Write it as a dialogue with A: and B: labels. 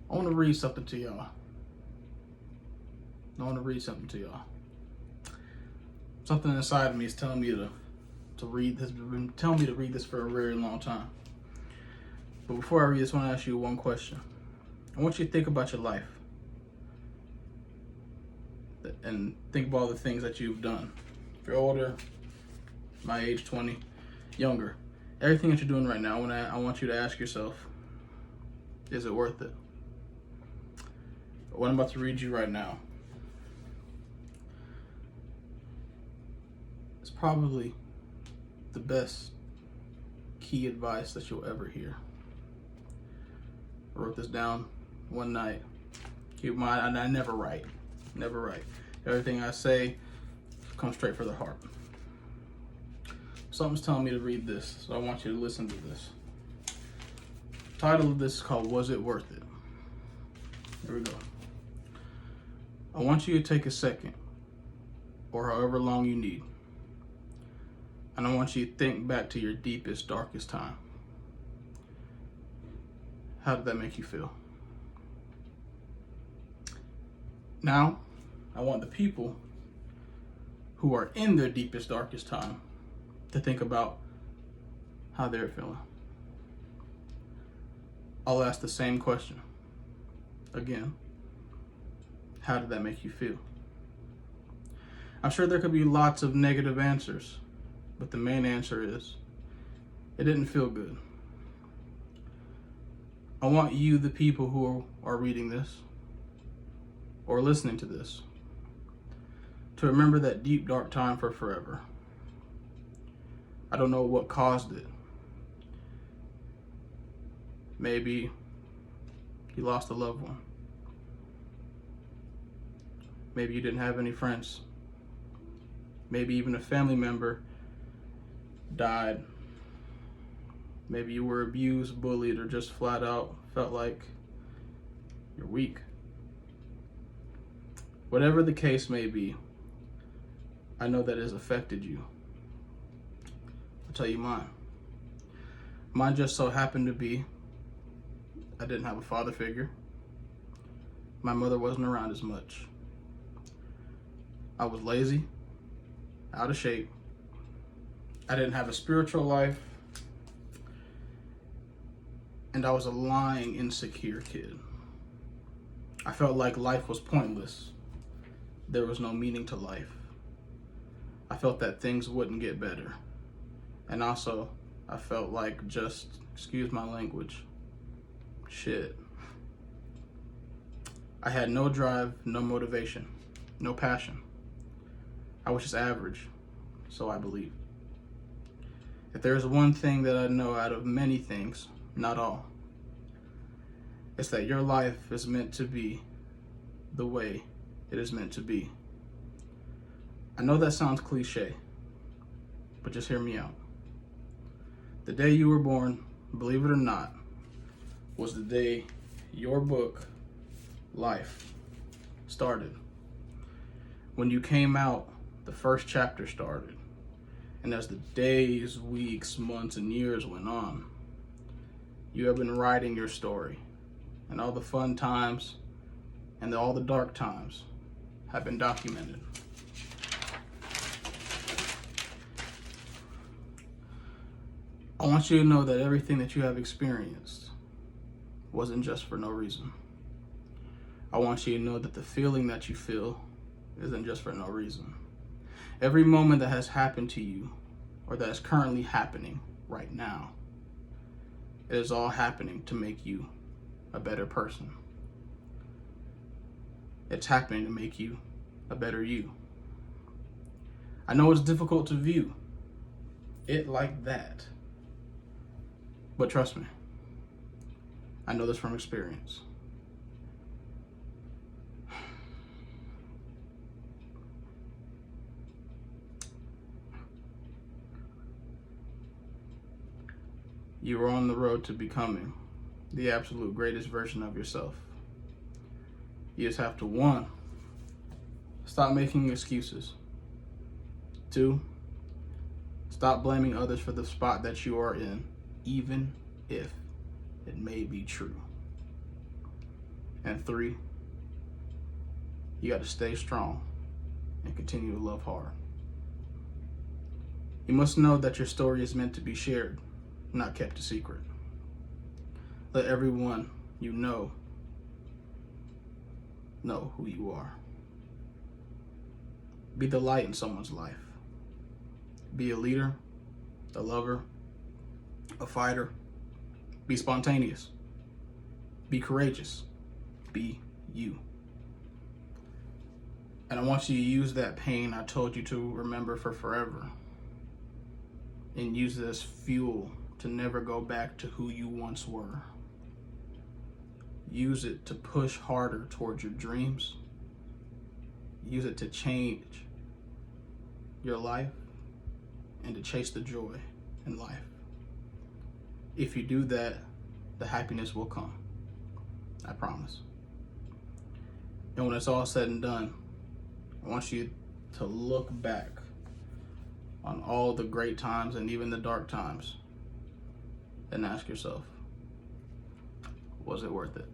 A: I want to read something to y'all. I want to read something to y'all. Something inside of me is telling me to read this. Been telling me to read this for a very long time. But before I read this, I want to ask you one question. I want you to think about your life and think about all the things that you've done. If you're older, my age, 20, younger, everything that you're doing right now, I want you to ask yourself, is it worth it? What I'm about to read you right now is probably the best key advice that you'll ever hear. I wrote this down one night. Keep in mind, I never write. Never write. Everything I say comes straight from the heart. Something's telling me to read this, so I want you to listen to this. The title of this is called, Was It Worth It? Here we go. I want you to take a second, or however long you need, and I want you to think back to your deepest, darkest time. How did that make you feel? Now, I want the people who are in their deepest, darkest time to think about how they're feeling. I'll ask the same question again. How did that make you feel? I'm sure there could be lots of negative answers, but the main answer is, it didn't feel good. I want you, the people who are reading this or listening to this, to remember that deep, dark time for forever. I don't know what caused it. Maybe you lost a loved one. Maybe you didn't have any friends. Maybe even a family member died. Maybe you were abused, bullied, or just flat out felt like you're weak. Whatever the case may be, I know that it has affected you. I'll tell you mine. Mine just so happened to be, I didn't have a father figure. My mother wasn't around as much. I was lazy, out of shape. I didn't have a spiritual life. And I was a lying, insecure kid. I felt like life was pointless. There was no meaning to life. I felt that things wouldn't get better. And also, I felt like just, excuse my language, shit. I had no drive, no motivation, no passion. I was just average, so I believed. If there's one thing that I know out of many things, not all, it's that your life is meant to be the way it is meant to be. I know that sounds cliche, but just hear me out. The day you were born, believe it or not, was the day your book, life, started. When you came out, the first chapter started. And as the days, weeks, months, and years went on, you have been writing your story. And all the fun times and all the dark times have been documented. I want you to know that everything that you have experienced wasn't just for no reason. I want you to know that the feeling that you feel isn't just for no reason. Every moment that has happened to you, or that is currently happening right now, it is all happening to make you a better person. It's happening to make you a better you. I know it's difficult to view it like that, but trust me, I know this from experience. You are on the road to becoming the absolute greatest version of yourself. You just have to, 1, stop making excuses. 2, stop blaming others for the spot that you are in, even if it may be true. And 3, you got to stay strong and continue to love hard. You must know that your story is meant to be shared, not kept a secret. Let everyone you know who you are. Be the light in someone's life. Be a leader, a lover, a fighter. Be spontaneous. Be courageous. Be you. And I want you to use that pain I told you to remember for forever, and use it as fuel to never go back to who you once were. Use it to push harder towards your dreams. Use it to change your life and to chase the joy in life. If you do that, the happiness will come. I promise. And when it's all said and done, I want you to look back on all the great times and even the dark times and ask yourself, was it worth it?